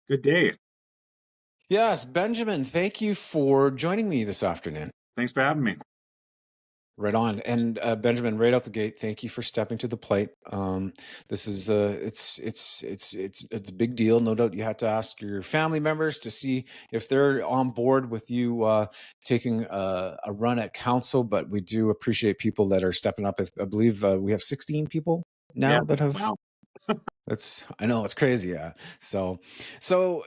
Good day. Yes, Benjamin, thank you for joining me this afternoon. Thanks for having me. Right on. And Benjamin, right out the gate, thank you for stepping to the plate. This is it's a big deal. No doubt you had to ask your family members to see if they're on board with you taking a run at council. But we do appreciate people that are stepping up. I believe we have 16 people Yeah. now that have. Wow. I know it's crazy. Yeah. So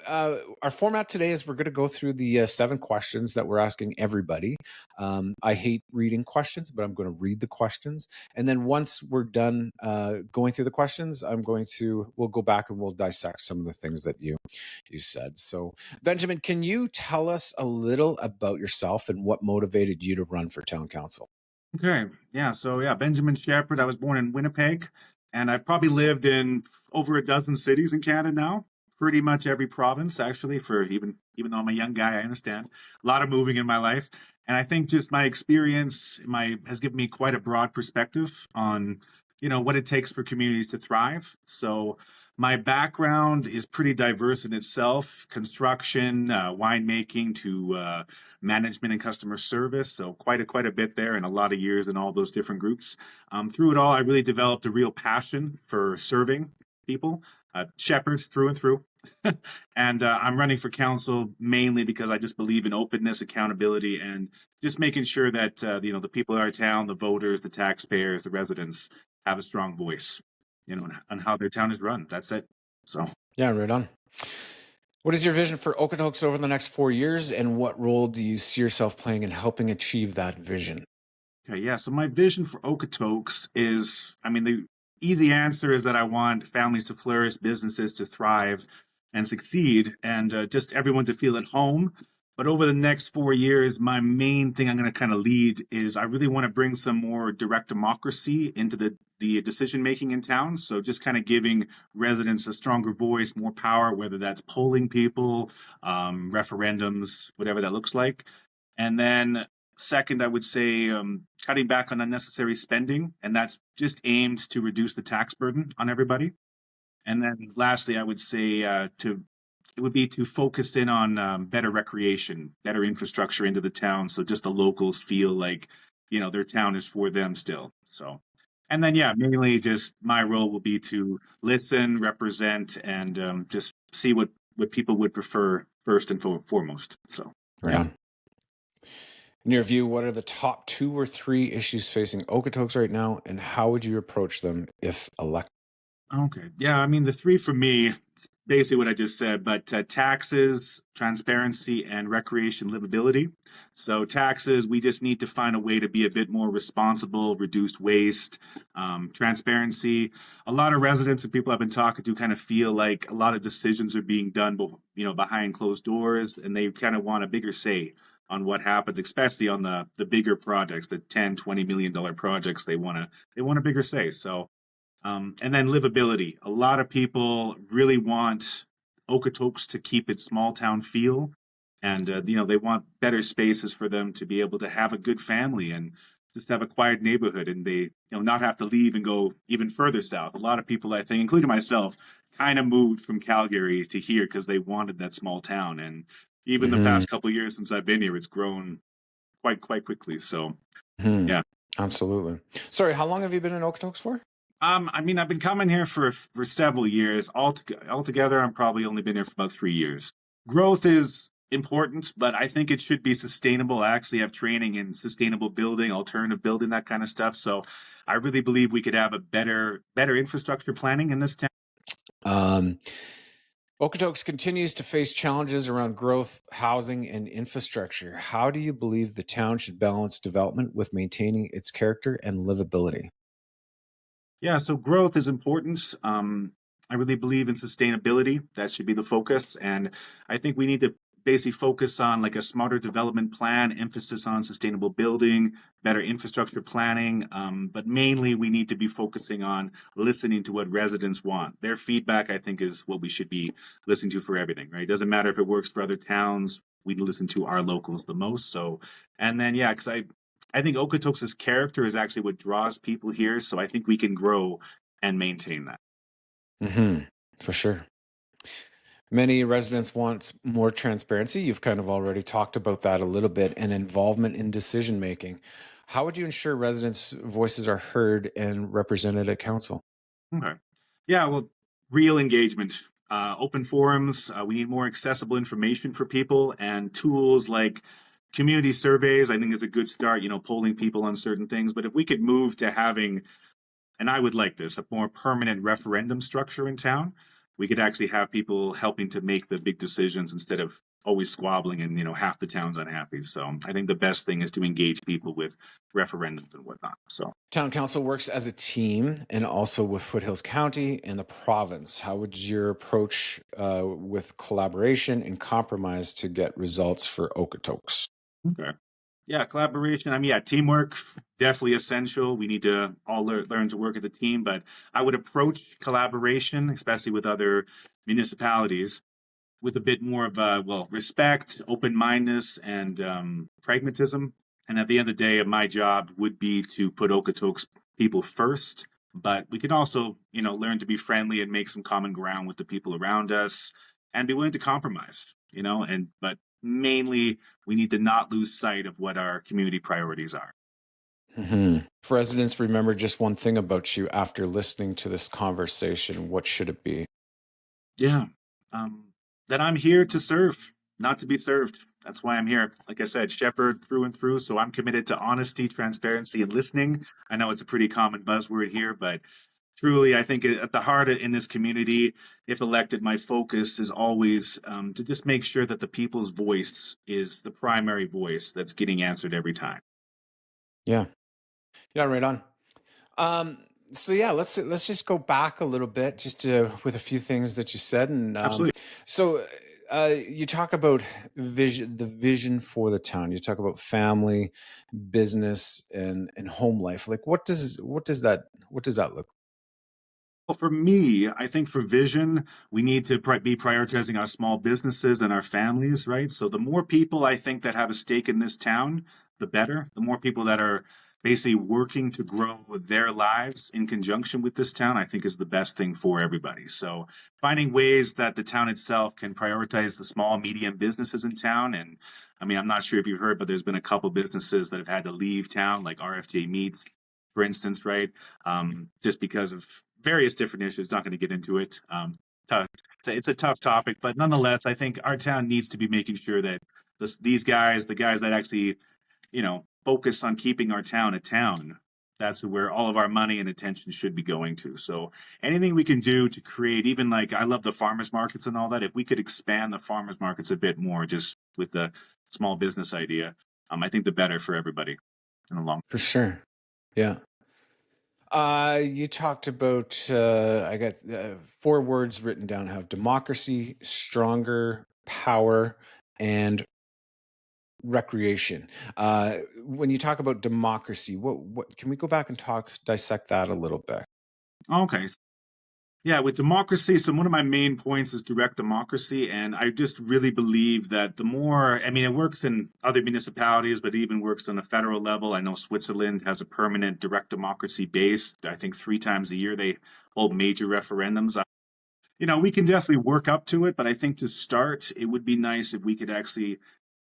our format today is we're going to go through the 7 questions that we're asking everybody. I hate reading questions, but I'm going to read the questions. And then once we're done going through the questions, we'll go back and we'll dissect some of the things that you said. So Benjamin, can you tell us a little about yourself and what motivated you to run for town council? Okay. Yeah. So yeah, Benjamin Shepherd. I was born in Winnipeg, and I've probably lived in over a dozen cities in Canada now. Pretty much every province, actually. For even though I'm a young guy, I understand a lot of moving in my life, and I think just my experience, my has given me quite a broad perspective on what it takes for communities to thrive. So my background is pretty diverse in itself: construction, winemaking, to management and customer service. So quite a bit there, and a lot of years in all those different groups. Through it all, I really developed a real passion for serving people, shepherds through and through. And I'm running for council mainly because I just believe in openness, accountability, and just making sure that the people in our town, the voters, the taxpayers, the residents have a strong voice, on how their town is run. That's it. So. Yeah, right on. What is your vision for Okotoks over the next 4 years, and what role do you see yourself playing in helping achieve that vision? Okay, yeah. So my vision for Okotoks is, the easy answer is that I want families to flourish, businesses to thrive and succeed, and just everyone to feel at home. But over the next 4 years, my main thing I'm going to kind of lead is I really want to bring some more direct democracy into the decision making in town. So just kind of giving residents a stronger voice, more power, whether that's polling people, referendums, whatever that looks like. And then second, I would say cutting back on unnecessary spending, and that's just aimed to reduce the tax burden on everybody. And then lastly, I would say it would be to focus in on better recreation, better infrastructure into the town, so just the locals feel like their town is for them still. So, and then yeah, mainly just my role will be to listen, represent, and just see what people would prefer first and foremost. So Right yeah. on. In your view, what are the top 2 or 3 issues facing Okotoks right now, and how would you approach them if elected? Okay. Yeah. The three for me, it's basically what I just said, but taxes, transparency, and recreation livability. So, taxes, we just need to find a way to be a bit more responsible, reduce waste, transparency. A lot of residents and people I've been talking to kind of feel like a lot of decisions are being done, behind closed doors, and they kind of want a bigger say on what happens, especially on the bigger projects, the 10, $20 million projects. They want a bigger say. So, and then livability. A lot of people really want Okotoks to keep its small town feel, and they want better spaces for them to be able to have a good family and just have a quiet neighborhood, and they not have to leave and go even further south. A lot of people, I think, including myself, kind of moved from Calgary to here because they wanted that small town, and even the Hmm. past couple of years since I've been here, it's grown quite quickly. So Hmm. yeah. Absolutely. Sorry, how long have you been in Okotoks for? I've been coming here for several years. Altogether, I'm probably only been here for about 3 years. Growth is important, but I think it should be sustainable. I actually have training in sustainable building, alternative building, that kind of stuff. So I really believe we could have a better infrastructure planning in this town. Um, Okotoks continues to face challenges around growth, housing, and infrastructure. How do you believe the town should balance development with maintaining its character and livability? Yeah, so growth is important. I really believe in sustainability. That should be the focus. And I think we need to basically focus on like a smarter development plan, emphasis on sustainable building, better infrastructure planning. But mainly, we need to be focusing on listening to what residents want. Their feedback, I think, is what we should be listening to for everything, right? It doesn't matter if it works for other towns. We listen to our locals the most. So, and then, yeah, because I think Okotoks' character is actually what draws people here. So I think we can grow and maintain that. Hmm. For sure. Many residents want more transparency. You've kind of already talked about that a little bit, and involvement in decision making. How would you ensure residents' voices are heard and represented at council? Okay. Yeah, well, real engagement, open forums. We need more accessible information for people and tools like community surveys. I think is a good start, polling people on certain things. But if we could move to having, and I would like this, a more permanent referendum structure in town, we could actually have people helping to make the big decisions instead of always squabbling and half the town's unhappy. So I think the best thing is to engage people with referendums and whatnot. So Town council works as a team and also with Foothills County and the province. How would your approach with collaboration and compromise to get results for Okotoks? okay. Yeah, collaboration. I mean, yeah, teamwork definitely essential. We need to all learn to work as a team. But I would approach collaboration, especially with other municipalities, with a bit more of respect, open mindedness, and pragmatism. And at the end of the day, my job would be to put Okotoks people first. But we can also, learn to be friendly and make some common ground with the people around us, and be willing to compromise. And but mainly we need to not lose sight of what our community priorities are. If residents remember just one thing about you after listening to this conversation, what should it be? Yeah. Um, that I'm here to serve, not to be served. That's why I'm here. Like I said, shepherd through and through. So I'm committed to honesty, transparency, and listening. I know it's a pretty common buzzword here, but truly, I think at the heart in this community, if elected, my focus is always to just make sure that the people's voice is the primary voice that's getting answered every time. Yeah. Yeah, right on. Um, so yeah, let's just go back a little bit, just with a few things that you said, and Absolutely. so you talk about the vision for the town. You talk about family, business, and home life. Like, what does that look? Well, for me, I think for vision, we need to be prioritizing our small businesses and our families, right? So the more people I think that have a stake in this town, the better. The more people that are basically working to grow their lives in conjunction with this town, I think is the best thing for everybody. So finding ways that the town itself can prioritize the small, medium businesses in town. And I mean, I'm not sure if you've heard, but there's been a couple businesses that have had to leave town, like RFJ Meats, for instance, right? Just because of various different issues. Not going to get into it. Tough. It's a tough topic, but nonetheless, I think our town needs to be making sure that these guys, the guys that actually, focus on keeping our town a town, that's where all of our money and attention should be going to. So anything we can do to create, even like I love the farmers markets and all that. If we could expand the farmers markets a bit more, just with the small business idea, I think the better for everybody in the long. For sure. Yeah. You talked about, I got four words written down: have democracy, stronger power, and recreation. When you talk about democracy, what can we go back and dissect that a little bit? Okay. Yeah, with democracy, so one of my main points is direct democracy. And I just really believe that the more, I mean, it works in other municipalities, but it even works on a federal level. I know Switzerland has a permanent direct democracy base. I think 3 times a year they hold major referendums. We can definitely work up to it, but I think to start, it would be nice if we could actually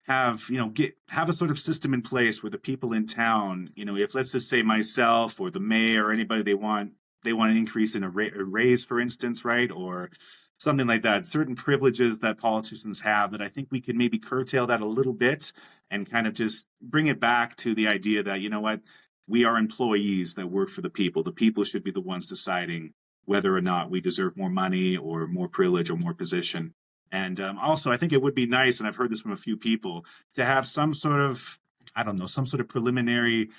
have a sort of system in place where the people in town, if let's just say myself or the mayor or anybody they want an increase in a raise, for instance, right? Or something like that. Certain privileges that politicians have that I think we can maybe curtail that a little bit and kind of just bring it back to the idea that, what, we are employees that work for the people. The people should be the ones deciding whether or not we deserve more money or more privilege or more position. And also, I think it would be nice, and I've heard this from a few people, to have some sort of, I don't know, some sort of preliminary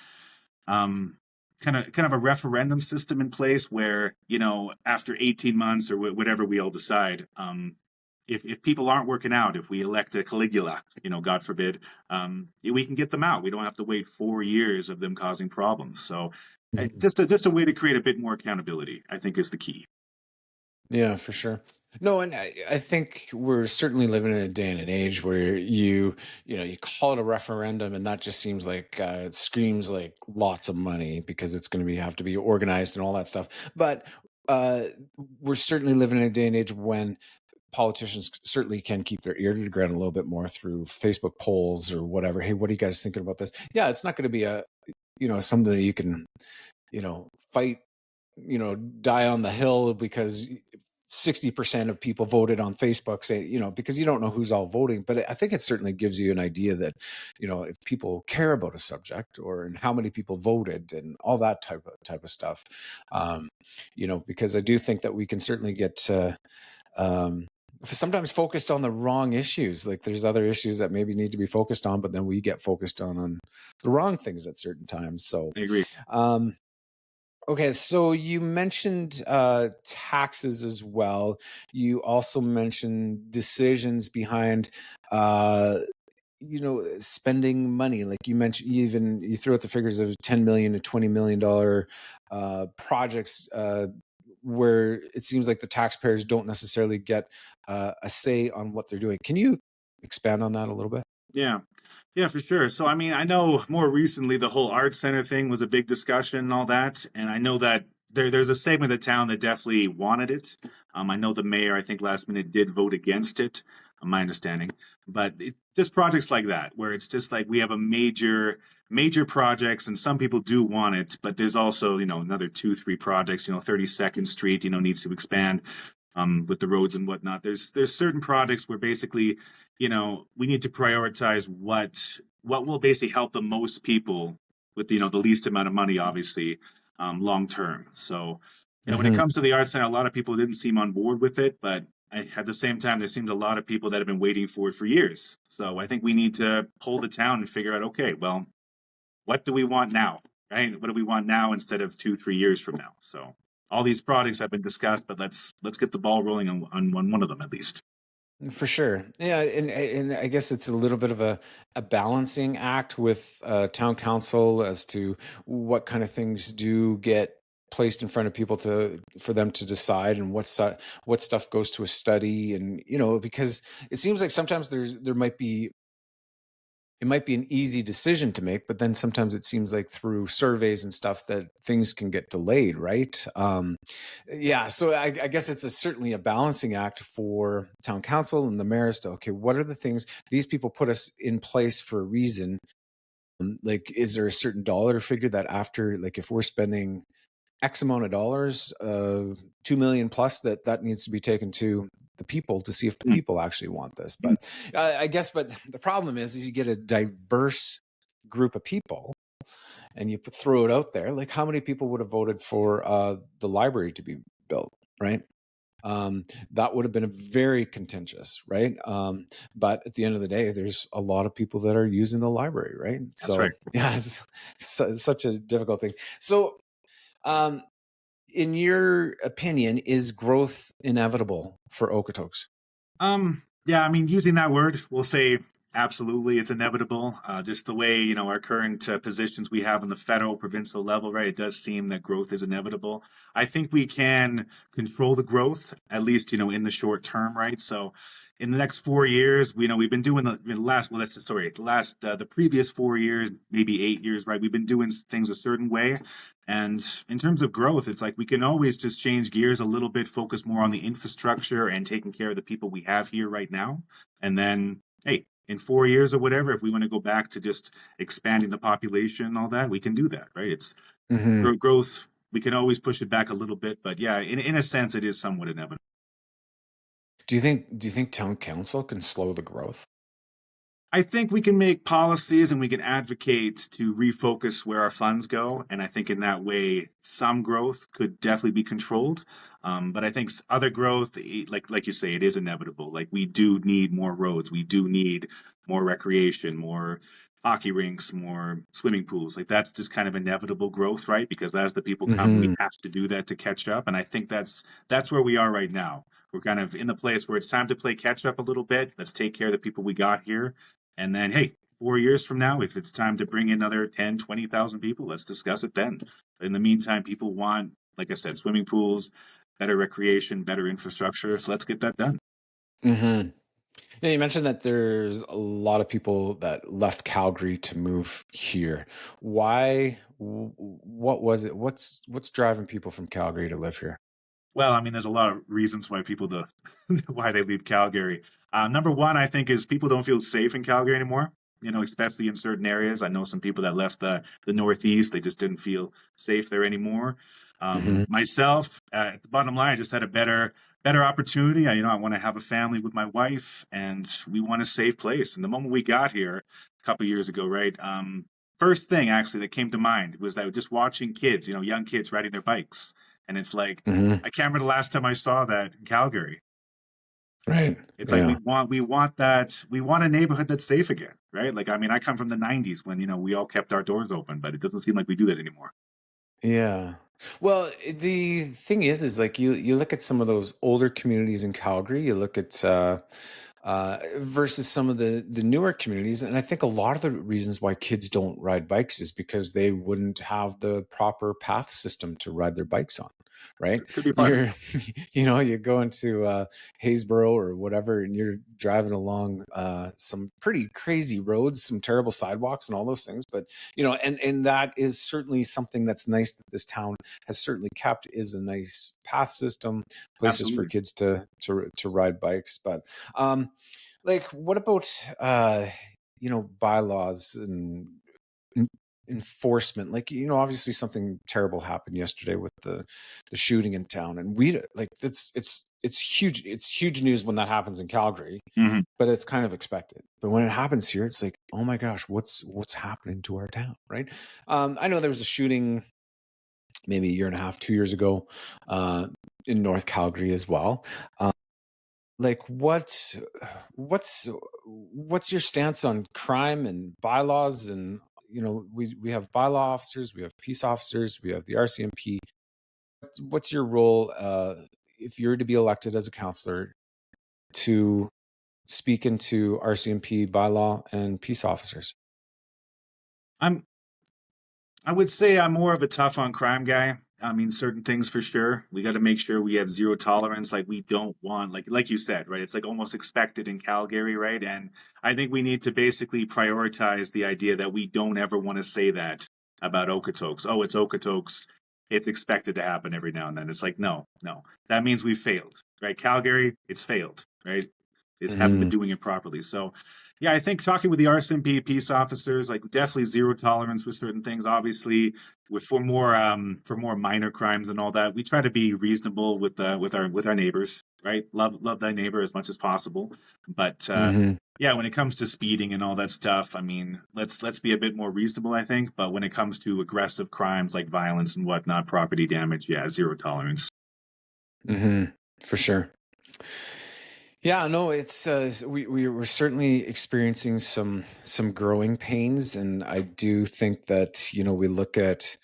um, kind of a referendum system in place where after 18 months or whatever we all decide, if people aren't working out, if we elect a Caligula, God forbid, we can get them out. We don't have to wait 4 years of them causing problems. So Mhm. just a way to create a bit more accountability, I think, is the key. Yeah, for sure. No, and I think we're certainly living in a day and an age where you call it a referendum, and that just seems like it screams like lots of money because it's going to be have to be organized and all that stuff. But uh, we're certainly living in a day and age when politicians certainly can keep their ear to the ground a little bit more through Facebook polls or whatever. Hey, what are you guys thinking about this? Yeah, it's not going to be something that you can, fight, die on the hill because 60% of people voted on Facebook, say, because you don't know who's all voting. But I think it certainly gives you an idea that, if people care about a subject or and how many people voted and all that type of stuff, because I do think that we can certainly get um, sometimes focused on the wrong issues. Like there's other issues that maybe need to be focused on, but then we get focused on the wrong things at certain times. So, I agree. um, okay, so you mentioned taxes as well. You also mentioned decisions behind, uh, spending money. Like you mentioned, you threw out the figures of $10 million to $20 million projects, where it seems like the taxpayers don't necessarily get a say on what they're doing. Can you expand on that a little bit? Yeah. Yeah, for sure. So, I mean, I know more recently the whole art center thing was a big discussion and all that. And I know that there's a segment of the town that definitely wanted it. I know the mayor, I think last minute did vote against it, my understanding. But just projects like that, where it's just like we have a major projects and some people do want it, but there's also, another two, three projects, 32nd Street, needs to expand with the roads and whatnot. There's certain projects where basically, we need to prioritize what will basically help the most people with the least amount of money, obviously, long term. So, when it Hmm. comes to the arts center, a lot of people didn't seem on board with it, but at the same time, there seems a lot of people that have been waiting for it for years. So I think we need to hold it down and figure out, okay, well, what do we want now, right? What do we want now instead of 2-3 years from now? So all these projects have been discussed, but let's get the ball rolling on one of them at least. For sure. Yeah, and I guess it's a little bit of a balancing act with town council as to what kind of things do get placed in front of people for them to decide, and what stuff goes to a study. And because it seems like sometimes there might be it might be an easy decision to make, but then sometimes it seems like through surveys and stuff that things can get delayed, right? Yeah, so I guess it's certainly a balancing act for town council and the mayors to, okay, what are the things these people put us in place for a reason? Like, is there a certain dollar figure that after, like, if we're spending X amount of dollars, 2 million plus, that needs to be taken to the people to see if the Hmm. people actually want this. But I guess, but the problem is you get a diverse group of people and you throw it out there. Like, how many people would have voted for the library to be built, right? That would have been a very contentious, right? But at the end of the day, there's a lot of people that are using the library, right? That's right. So yeah, it's such a difficult thing. So, um, in your opinion, is growth inevitable for Okotoks? Yeah, I mean, using that word, we'll say absolutely, it's inevitable. Just the way, our current positions we have on the federal, provincial level, right? It does seem that growth is inevitable. I think we can control the growth, at least, in the short term, right? So in the next 4 years, we've been doing the last, well, that's sorry, the previous 4 years, maybe 8 years, right? We've been doing things a certain way. And in terms of growth, it's like we can always just change gears a little bit, focus more on the infrastructure and taking care of the people we have here right now. And then, hey, in 4 years or whatever, if we want to go back to just expanding the population and all that, we can do that, right? It's Hmm. growth. We can always push it back a little bit, but yeah, in a sense, it is somewhat inevitable. Do you think town council can slow the growth? I think we can make policies and we can advocate to refocus where our funds go. And I think in that way, some growth could definitely be controlled. But I think other growth, like you say, it is inevitable. Like we do need more roads. We do need more recreation, more hockey rinks, more swimming pools. Like that's just kind of inevitable growth, right? Because as the people come, we Hmm. have to do that to catch up. And I think that's where we are right now. We're kind of in the place where it's time to play catch up a little bit. Let's take care of the people we got here and then, hey, 4 years from now, if it's time to bring in another 10, 20,000 people, let's discuss it then. In the meantime, people want, like I said, swimming pools, better recreation, better infrastructure. So let's get that done. Hmm. Yeah, you mentioned that there's a lot of people that left Calgary to move here. Why? What was it? What's driving people from Calgary to live here? Well, I mean, there's a lot of reasons why why they leave Calgary. Number one, I think, is people don't feel safe in Calgary anymore. You know, especially in certain areas. I know some people that left the Northeast; they just didn't feel safe there anymore. Hmm. Myself, at the bottom line, I just had a better opportunity. I want to have a family with my wife, and we want a safe place. And the moment we got here a couple years ago, right? First thing actually that came to mind was that just watching kids, young kids riding their bikes, and it's like Hmm. I can't remember the last time I saw that in Calgary. Right. It's like Yeah. we want a neighborhood that's safe again, right? Like I mean, I come from the '90s when we all kept our doors open, but it doesn't seem like we do that anymore. Yeah. Well, the thing is like you look at some of those older communities in Calgary, you look at versus some of the newer communities, and I think a lot of the reasons why kids don't ride bikes is because they wouldn't have the proper path system to ride their bikes on, right? Could be part of it. You're, you go into Haysboro or whatever, and you're driving along some pretty crazy roads, some terrible sidewalks, and all those things. But and that is certainly something that's nice that this town has certainly kept is a nice path system, places for Absolutely. kids to ride bikes. But like, what about bylaws and en- enforcement? Like, obviously something terrible happened yesterday with the shooting in town, and we like it's huge. It's huge news when that happens in Calgary, Hmm. but it's kind of expected. But when it happens here, it's like, oh my gosh, what's happening to our town, right? I know there was a shooting maybe a year and a half, 2 years ago, uh, in North Calgary as well. Like, what's what's your stance on crime and bylaws? And we have bylaw officers, we have peace officers, we have the RCMP. What's your role if you're to be elected as a counselor to speak into RCMP, bylaw, and peace officers? I'm I would say I'm more of a tough on crime guy. I mean, certain things for sure. We got to make sure we have zero tolerance. Like we don't want, like you said, right? It's like almost expected in Calgary, right? And I think we need to basically prioritize the idea that we don't ever want to say that about Okotoks. Oh, it's Okotoks. It's expected to happen every now and then. It's like no, no. That means we failed, right? Calgary, it's failed, right? Is haven't been Hmm. doing it properly. So yeah, I think talking with the RCMP peace officers, like definitely zero tolerance with certain things. Obviously, for more minor crimes and all that, we try to be reasonable with our neighbors, right? Love thy neighbor as much as possible. But Hmm. yeah, when it comes to speeding and all that stuff, I mean, let's be a bit more reasonable, I think. But when it comes to aggressive crimes like violence and whatnot, property damage, yeah, zero tolerance. Hmm. For sure. Yeah, no, it's we're certainly experiencing some growing pains, and I do think that we look at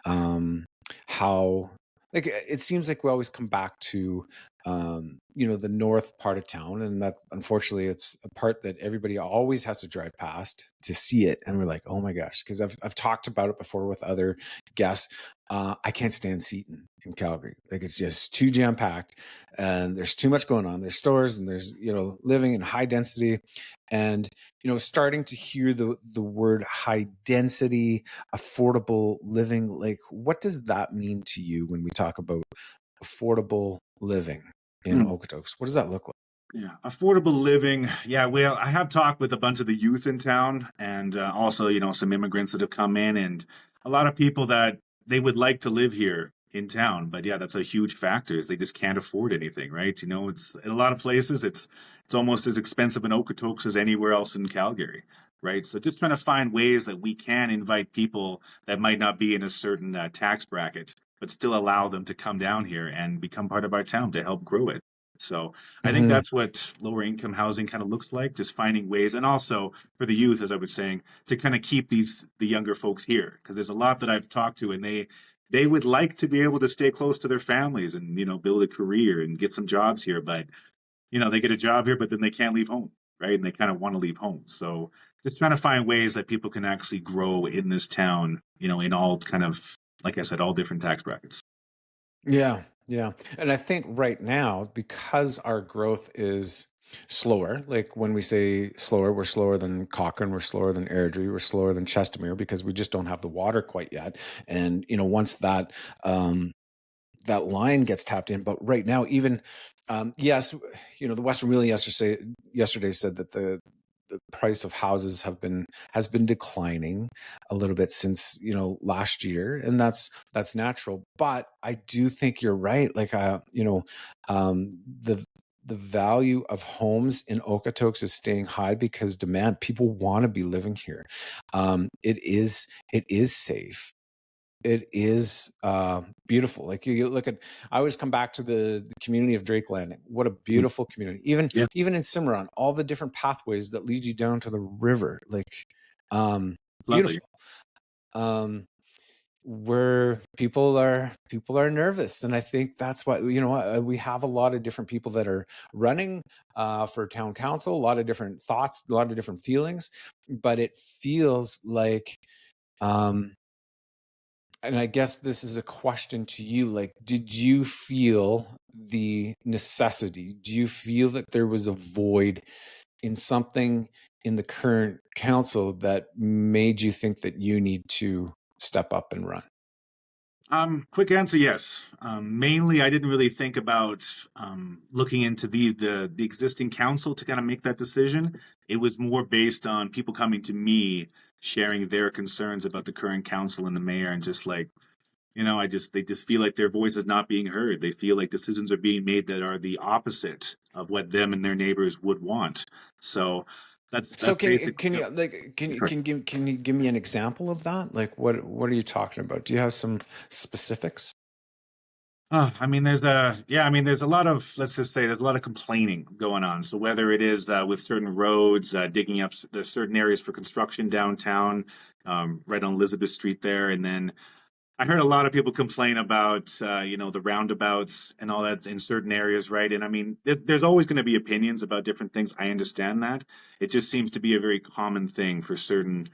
um, how like it seems like we always come back to the north part of town, and that's unfortunately it's a part that everybody always has to drive past to see it, and we're like, oh my gosh, because I've talked about it before with other guests. I can't stand Seaton in Calgary. Like it's just too jam packed, and there's too much going on. There's stores, and there's living in high density, and starting to hear the word high density, affordable living. Like, what does that mean to you when we talk about affordable living in Hmm. Okotoks? What does that look like? Yeah, affordable living. Yeah, well, I have talked with a bunch of the youth in town, and also, some immigrants that have come in, and a lot of people that they would like to live here in town. But yeah, that's a huge factor is they just can't afford anything, right? It's in a lot of places, it's almost as expensive in Okotoks as anywhere else in Calgary, right? So just trying to find ways that we can invite people that might not be in a certain tax bracket, but still allow them to come down here and become part of our town to help grow it. So I think Hmm. that's what lower income housing kind of looks like, just finding ways, and also for the youth, as I was saying, to kind of keep the younger folks here, because there's a lot that I've talked to, and they would like to be able to stay close to their families and build a career and get some jobs here, but they get a job here, but then they can't leave home, right? And they kind of want to leave home. So just trying to find ways that people can actually grow in this town, in all kind of, like I said, all different tax brackets. Yeah, yeah. And I think right now, because our growth is slower, like when we say slower, we're slower than Cochrane, we're slower than Airdrie, we're slower than Chestermere because we just don't have the water quite yet. And once that line gets tapped in. But right now, even yes, the Western Wheeling yesterday said that the price of houses has been declining a little bit since last year, and that's natural. But I do think you're right. Like the value of homes in Okotoks is staying high because demand. People want to be living here. It is safe. It is beautiful. Like you look at, I always come back to the community of Drake Landing. What a beautiful community. Yeah, Even in Cimarron, all the different pathways that lead you down to the river, like lovely. beautiful. Um, where people are nervous, and I think that's why we have a lot of different people that are running for town council, a lot of different thoughts, a lot of different feelings, but it feels like um and I guess this is a question to you, like, did you feel the necessity? Do you feel that there was a void in something in the current council that made you think that you need to step up and run? Quick answer, yes. Mainly, I didn't really think about looking into the existing council to kind of make that decision. It was more based on people coming to me, sharing their concerns about the current council and the mayor, and just like, they just feel like their voice is not being heard. They feel like decisions are being made that are the opposite of what them and their neighbors would want. So So that's basically. can you like can you give me an example of that? Like what are you talking about? Do you have some specifics? I mean, there's a lot of, let's just say, there's a lot of complaining going on. So whether it is with certain roads, digging up there's certain areas for construction downtown, right on Elizabeth Street there, and then I heard a lot of people complain about, the roundabouts and all that in certain areas, right? And I mean, there's always going to be opinions about different things. I understand that. It just seems to be a very common thing for certain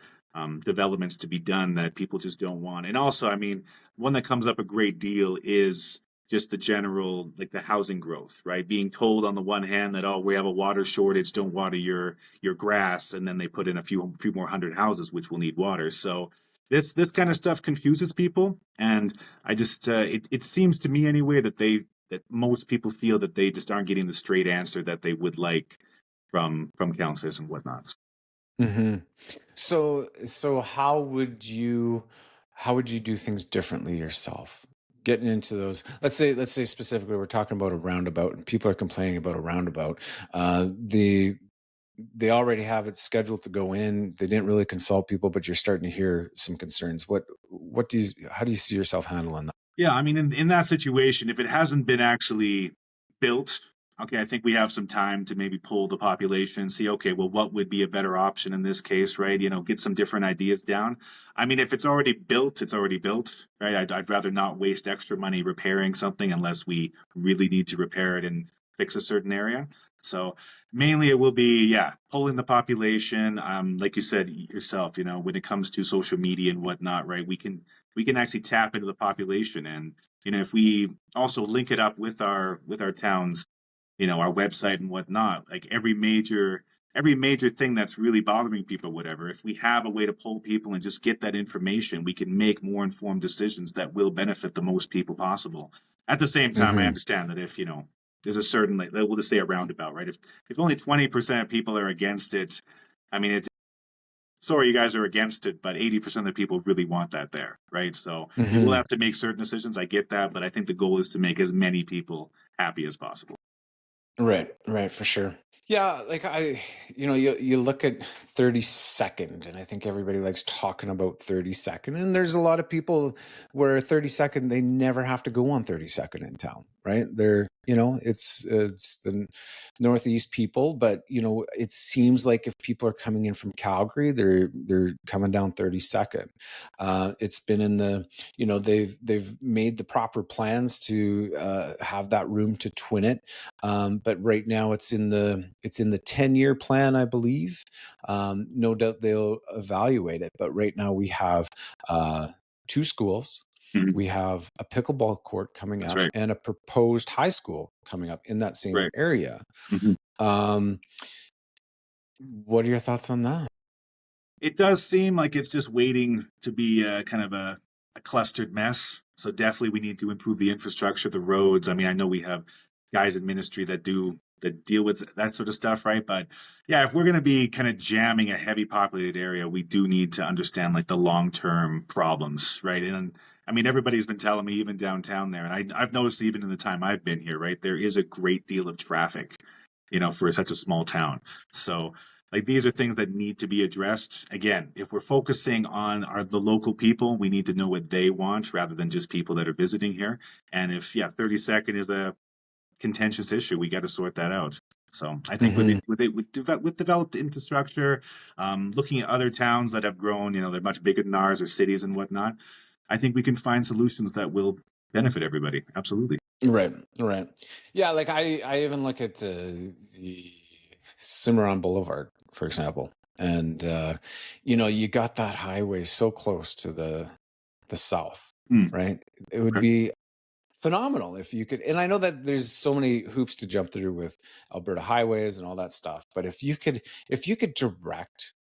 developments to be done that people just don't want. And also, I mean, one that comes up a great deal is just the general, like the housing growth, right? Being told on the one hand that, oh, we have a water shortage, don't water your grass, and then they put in a few more hundred houses which will need water. So this kind of stuff confuses people, and I just it seems to me anyway that most people feel that they just aren't getting the straight answer that they would like from counselors and whatnot. Hmm. So how would you do things differently yourself? Getting into those, let's say specifically, we're talking about a roundabout, and people are complaining about a roundabout. They already have it scheduled to go in. They didn't really consult people, but you're starting to hear some concerns. How do you see yourself handling that? Yeah, I mean, in that situation, if it hasn't been actually built, okay, I think we have some time to maybe pull the population and see, okay, well, what would be a better option in this case, right? Get some different ideas down. I mean, if it's already built, it's already built, right? I'd rather not waste extra money repairing something unless we really need to repair it and fix a certain area. So mainly it will be, yeah, pulling the population. Like you said yourself, when it comes to social media and whatnot, right? We can actually tap into the population, and if we also link it up with our towns, our website and whatnot, like every major thing that's really bothering people, whatever, if we have a way to pull people and just get that information, we can make more informed decisions that will benefit the most people possible. At the same time, I Hmm. understand that if there's a certain, like, we'll just say a roundabout, right? If only 20% of people are against it, I mean, it's sorry you guys are against it, but 80% of the people really want that there, right? So we will Hmm. have to make certain decisions. I get that, but I think the goal is to make as many people happy as possible. Right, for sure. Yeah, like you look at 32nd, and I think everybody likes talking about 32nd, and there's a lot of people where 32nd they never have to go on 32nd in town, right? It's the northeast people, but it seems like if people are coming in from Calgary, they're coming down 32nd. It's been in the they've made the proper plans to have that room to twin it, but right now it's in the 10-year plan, I believe. No doubt they'll evaluate it, but right now we have two schools. Mhm. We have a pickleball court coming That's up right. and a proposed high school coming up in that same Right. area. Mhm. Um, what are your thoughts on that? It does seem like it's just waiting to be kind of a clustered mess. So definitely we need to improve the infrastructure, the roads. I mean, I know we have guys in ministry that deal with that sort of stuff, right? But yeah, if we're going to be kind of jamming a heavy populated area, we do need to understand like the long-term problems, right? And I mean, everybody's been telling me even downtown there, and I've noticed even in the time I've been here, right? There is a great deal of traffic, for such a small town. So like these are things that need to be addressed. Again, if we're focusing on the local people, we need to know what they want rather than just people that are visiting here. And if 32nd is a contentious issue, we got to sort that out. So I think Hmm. with developed infrastructure, looking at other towns that have grown, they're much bigger than ours or cities and whatnot. I think we can find solutions that will benefit everybody. Absolutely. Right, right. Yeah, like I even look at the Cimarron Boulevard, for example, and you got that highway so close to the south, Hmm. right? It would Okay. be phenomenal if you could. And I know that there's so many hoops to jump through with Alberta highways and all that stuff, but if you could direct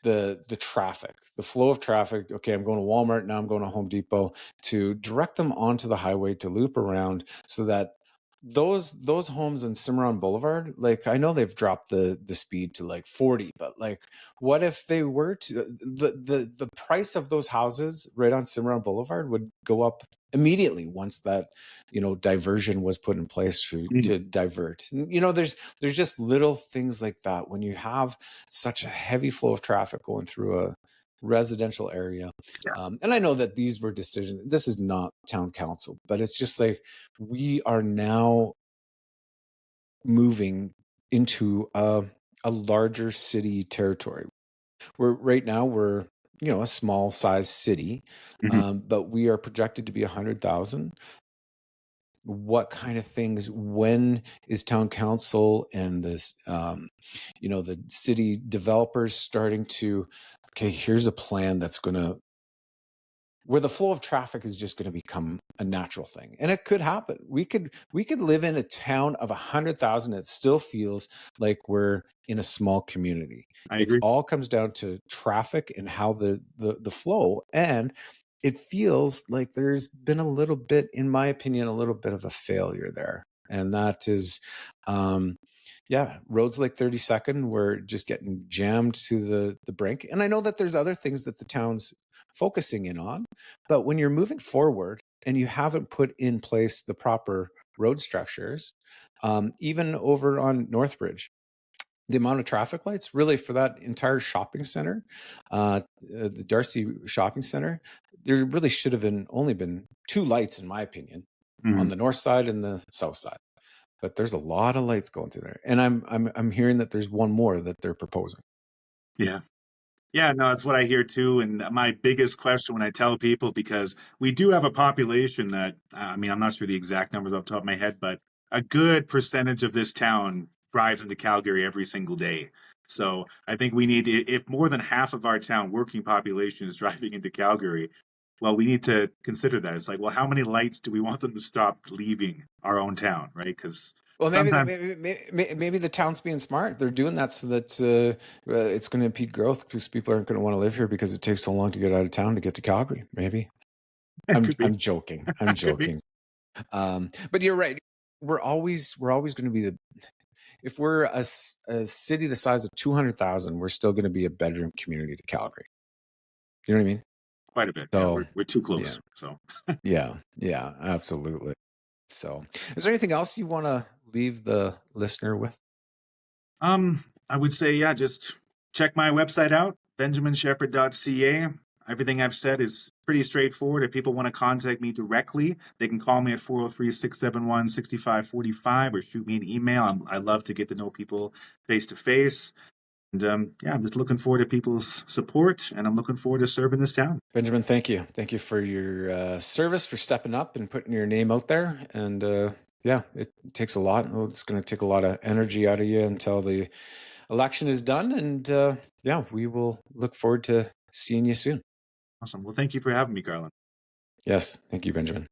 the traffic, the flow of traffic. Okay, I'm going to Walmart now. I'm going to Home Depot, to direct them onto the highway to loop around, so that those homes in Cimarron Boulevard, like I know they've dropped the speed to like 40, but like what if they were to the price of those houses right on Cimarron Boulevard would go up immediately once that diversion was put in place to divert. There's just little things like that when you have such a heavy flow of traffic going through a residential area. Yeah, And I know that these were decisions, this is not town council, but it's just like we are now moving into a larger city territory. We're a small size city, mhm. but we are projected to be 100,000. What kind of things, when is town council and this the city developers starting to, okay, here's a plan that's going to, where the flow of traffic is just going to become a natural thing, and it could happen. We could live in a town of 100,000 that still feels like we're in a small community. I It's agree. all comes down to traffic and how the flow, and it feels like there's been a little bit, in my opinion, a little bit of a failure there, and that is roads like 32nd were just getting jammed to the brink. And I know that there's other things that the town's focusing in on, but when you're moving forward and you haven't put in place the proper road structures, even over on Northbridge, the amount of traffic lights really for that entire shopping center, the Darcy shopping center, there really should have only been two lights, in my opinion, on Mhm. the north side and the south side. But there's a lot of lights going through there, and I'm hearing that there's one more that they're proposing. Yeah. Yeah, no, that's what I hear too. And my biggest question when I tell people, because we do have a population that, I mean, I'm not sure the exact numbers off the top of my head, but a good percentage of this town drives into Calgary every single day. So I think we need, if more than half of our town working population is driving into Calgary, well, we need to consider that. It's like, well, how many lights do we want them to stop leaving our own town, right? Because Well, sometimes, maybe the town's being smart. They're doing that so that it's going to impede growth because people aren't going to want to live here because it takes so long to get out of town to get to Calgary. Maybe it I'm could be, I'm joking. I'm could be joking. But you're right. We're always going to be if we're a city the size of 200,000, we're still going to be a bedroom community to Calgary. You know what I mean? quite a bit. Yeah, So we're too yeah, close. So. yeah, absolutely. So, is there anything else you want to leave the listener with? I would say, yeah, just check my website out, benjaminshepherd.ca. Everything I've said is pretty straightforward. If people want to contact me directly, they can call me at 403-671-6545 or shoot me an email. I love to get to know people face to face. And yeah, I'm just looking forward to people's support and I'm looking forward to serving this town. Benjamin, thank you. Thank you for your service, for stepping up and putting your name out there. And yeah, it takes a lot. It's going to take a lot of energy out of you until the election is done. And yeah, we will look forward to seeing you soon. Awesome. Well, thank you for having me, Garland. Yes. Thank you, Benjamin.